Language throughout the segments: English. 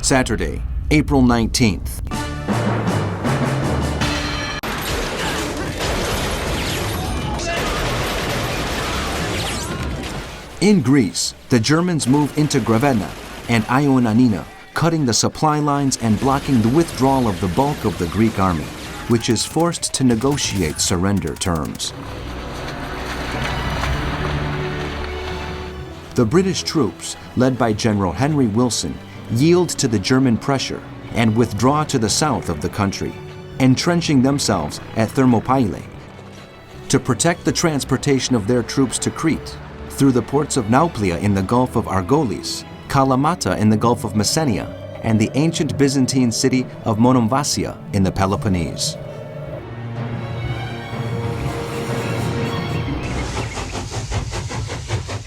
Saturday, April 19th. In Greece, the Germans move into Gravenna and Ioannina, cutting the supply lines and blocking the withdrawal of the bulk of the Greek army, which is forced to negotiate surrender terms. The British troops, led by General Henry Wilson, yield to the German pressure and withdraw to the south of the country, entrenching themselves at Thermopylae. To protect the transportation of their troops to Crete, through the ports of Nauplia in the Gulf of Argolis, Kalamata in the Gulf of Messenia, and the ancient Byzantine city of Monomvasia in the Peloponnese.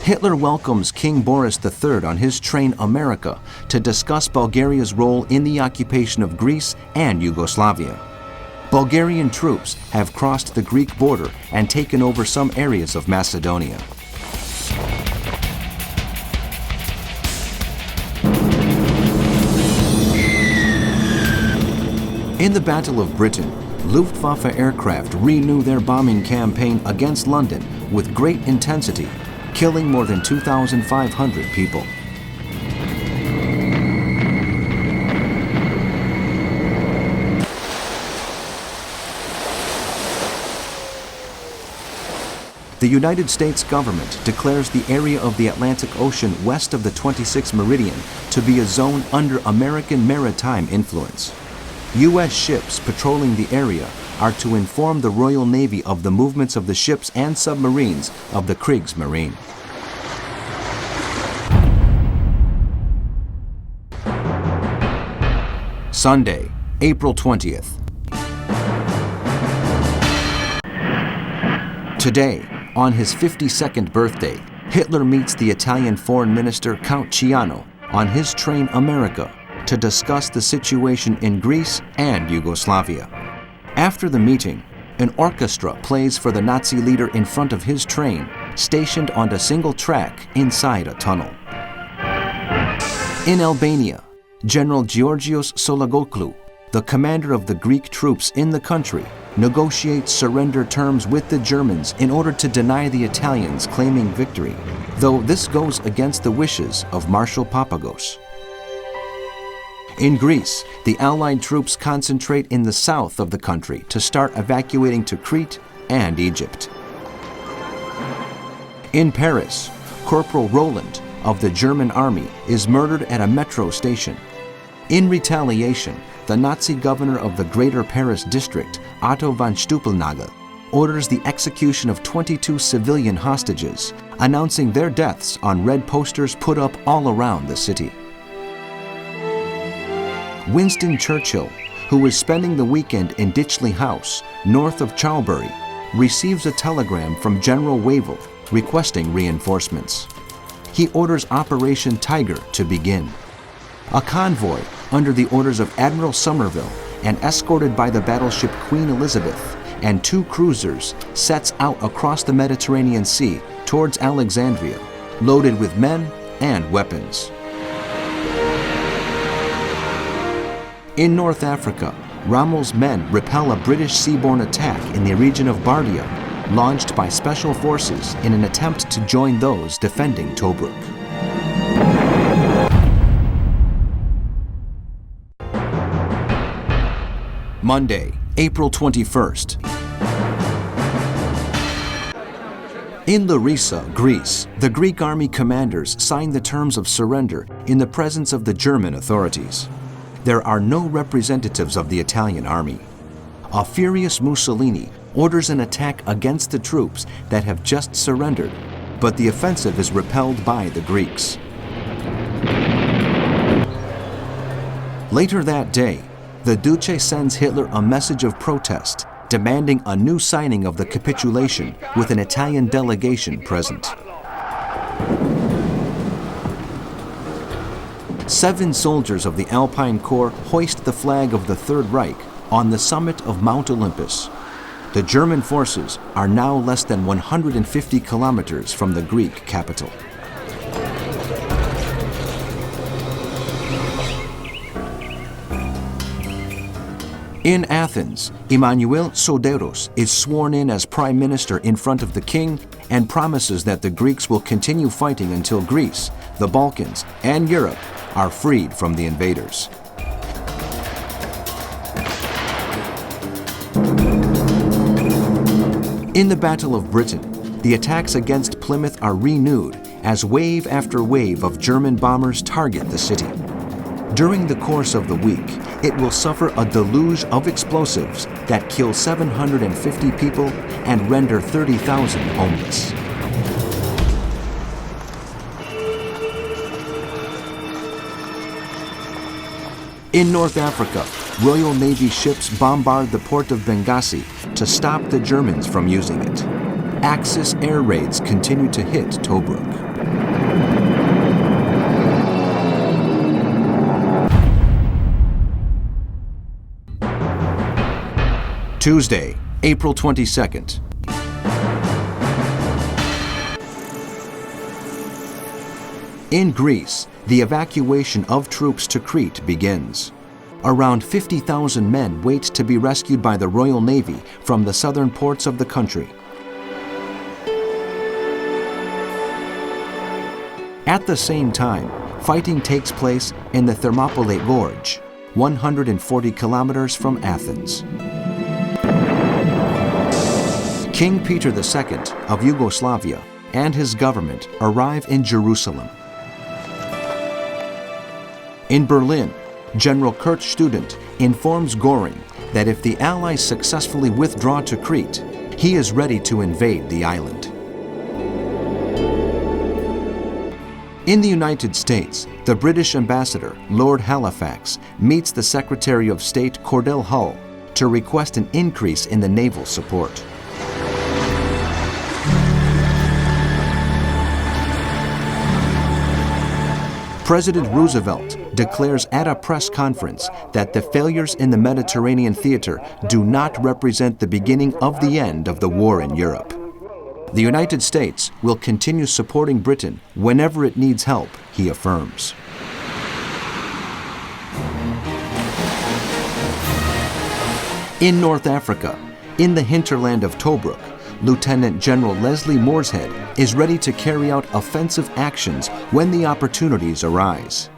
Hitler welcomes King Boris III on his train America to discuss Bulgaria's role in the occupation of Greece and Yugoslavia. Bulgarian troops have crossed the Greek border and taken over some areas of Macedonia. In the Battle of Britain, Luftwaffe aircraft renew their bombing campaign against London with great intensity, killing more than 2,500 people. The United States government declares the area of the Atlantic Ocean west of the 26th meridian to be a zone under American maritime influence. U.S. ships patrolling the area are to inform the Royal Navy of the movements of the ships and submarines of the Kriegsmarine. Sunday, April 20th. Today, on his 52nd birthday, Hitler meets the Italian Foreign Minister Count Ciano on his train America to discuss the situation in Greece and Yugoslavia. After the meeting, an orchestra plays for the Nazi leader in front of his train, stationed on a single track inside a tunnel. In Albania, General Georgios Sologoglu, the commander of the Greek troops in the country, negotiates surrender terms with the Germans in order to deny the Italians claiming victory, though this goes against the wishes of Marshal Papagos. In Greece, the Allied troops concentrate in the south of the country to start evacuating to Crete and Egypt. In Paris, Corporal Roland of the German army is murdered at a metro station. In retaliation, the Nazi governor of the Greater Paris district, Otto von Stupelnagel, orders the execution of 22 civilian hostages, announcing their deaths on red posters put up all around the city. Winston Churchill, who was spending the weekend in Ditchley House, north of Charlbury, receives a telegram from General Wavell requesting reinforcements. He orders Operation Tiger to begin. A convoy, under the orders of Admiral Somerville and escorted by the battleship Queen Elizabeth and 2 cruisers, sets out across the Mediterranean Sea towards Alexandria, loaded with men and weapons. In North Africa, Rommel's men repel a British seaborne attack in the region of Bardia, launched by special forces in an attempt to join those defending Tobruk. Monday, April 21st. In Larissa, Greece, the Greek army commanders sign the terms of surrender in the presence of the German authorities. There are no representatives of the Italian army. A furious Mussolini orders an attack against the troops that have just surrendered, but the offensive is repelled by the Greeks. Later that day, the Duce sends Hitler a message of protest, demanding a new signing of the capitulation with an Italian delegation present. 7 soldiers of the Alpine Corps hoist the flag of the Third Reich on the summit of Mount Olympus. The German forces are now less than 150 kilometers from the Greek capital. In Athens, Emmanuel Soderos is sworn in as prime minister in front of the king and promises that the Greeks will continue fighting until Greece, the Balkans, and Europe are freed from the invaders. In the Battle of Britain, the attacks against Plymouth are renewed as wave after wave of German bombers target the city. During the course of the week, it will suffer a deluge of explosives that kill 750 people and render 30,000 homeless. In North Africa, Royal Navy ships bombard the port of Benghazi to stop the Germans from using it. Axis air raids continue to hit Tobruk. Tuesday, April 22nd. In Greece, the evacuation of troops to Crete begins. Around 50,000 men wait to be rescued by the Royal Navy from the southern ports of the country. At the same time, fighting takes place in the Thermopylae Gorge, 140 kilometers from Athens. King Peter II of Yugoslavia and his government arrive in Jerusalem. In Berlin, General Kurt Student informs Göring that if the Allies successfully withdraw to Crete, he is ready to invade the island. In the United States, the British ambassador, Lord Halifax, meets the Secretary of State, Cordell Hull, to request an increase in the naval support. President Roosevelt declares at a press conference that the failures in the Mediterranean theater do not represent the beginning of the end of the war in Europe. The United States will continue supporting Britain whenever it needs help, he affirms. In North Africa, in the hinterland of Tobruk, Lieutenant General Leslie Morshead is ready to carry out offensive actions when the opportunities arise.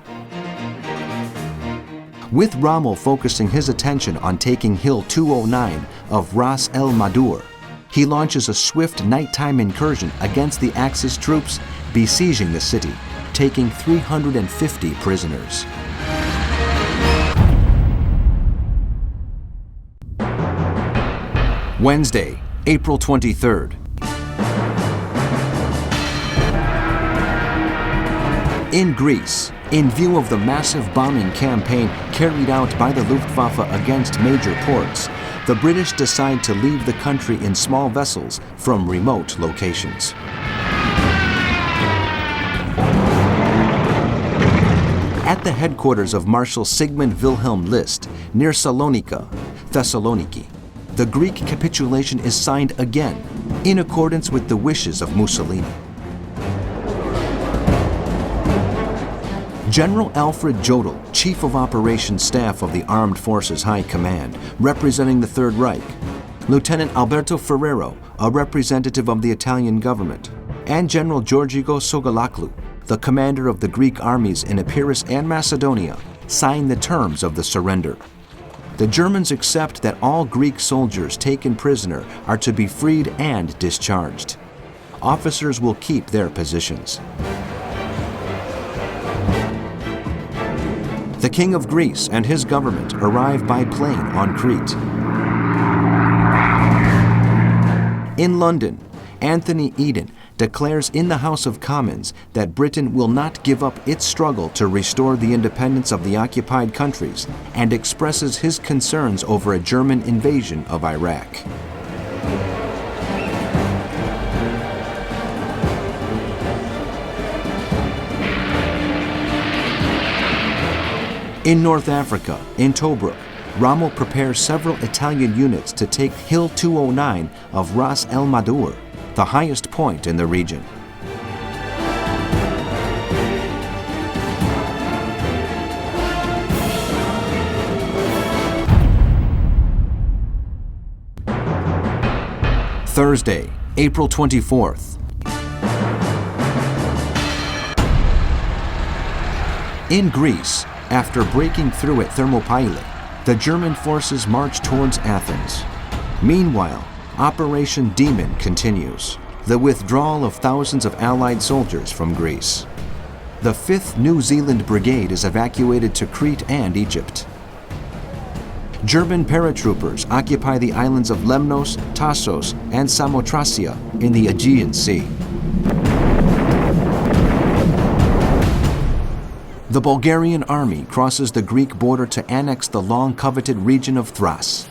With Rommel focusing his attention on taking Hill 209 of Ras el Madur, he launches a swift nighttime incursion against the Axis troops, besieging the city, taking 350 prisoners. Wednesday, April 23rd. In Greece, in view of the massive bombing campaign carried out by the Luftwaffe against major ports, the British decide to leave the country in small vessels from remote locations. At the headquarters of Marshal Sigmund Wilhelm List, near Salonika, Thessaloniki, the Greek capitulation is signed again, in accordance with the wishes of Mussolini. General Alfred Jodl, Chief of Operations Staff of the Armed Forces High Command, representing the Third Reich, Lieutenant Alberto Ferrero, a representative of the Italian government, and General Georgigo Sokolaklu, the commander of the Greek armies in Epirus and Macedonia, sign the terms of the surrender. The Germans accept that all Greek soldiers taken prisoner are to be freed and discharged. Officers will keep their positions. The King of Greece and his government arrive by plane on Crete. In London, Anthony Eden declares in the House of Commons that Britain will not give up its struggle to restore the independence of the occupied countries and expresses his concerns over a German invasion of Iraq. In North Africa, in Tobruk, Rommel prepares several Italian units to take Hill 209 of Ras el Madur, the highest point in the region. Thursday, April 24th. In Greece, after breaking through at Thermopylae, the German forces march towards Athens. Meanwhile, Operation Demon continues, the withdrawal of thousands of Allied soldiers from Greece. The 5th New Zealand Brigade is evacuated to Crete and Egypt. German paratroopers occupy the islands of Lemnos, Tassos, and Samothracia in the Aegean Sea. The Bulgarian army crosses the Greek border to annex the long-coveted region of Thrace.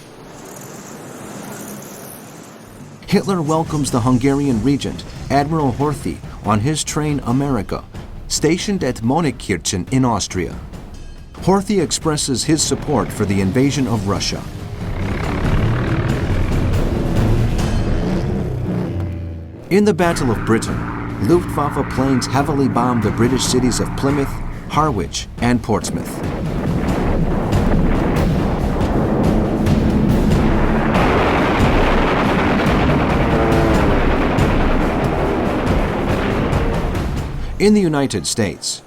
Hitler welcomes the Hungarian regent, Admiral Horthy, on his train America, stationed at Monikirchen in Austria. Horthy expresses his support for the invasion of Russia. In the Battle of Britain, Luftwaffe planes heavily bombed the British cities of Plymouth, Harwich, and Portsmouth. In the United States,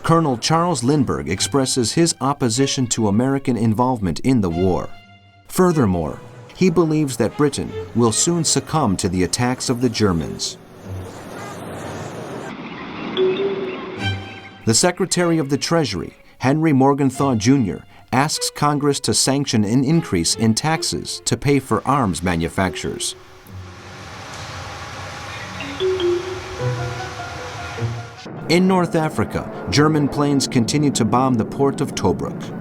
Colonel Charles Lindbergh expresses his opposition to American involvement in the war. Furthermore, he believes that Britain will soon succumb to the attacks of the Germans. The Secretary of the Treasury, Henry Morgenthau Jr., asks Congress to sanction an increase in taxes to pay for arms manufacturers. In North Africa, German planes continue to bomb the port of Tobruk.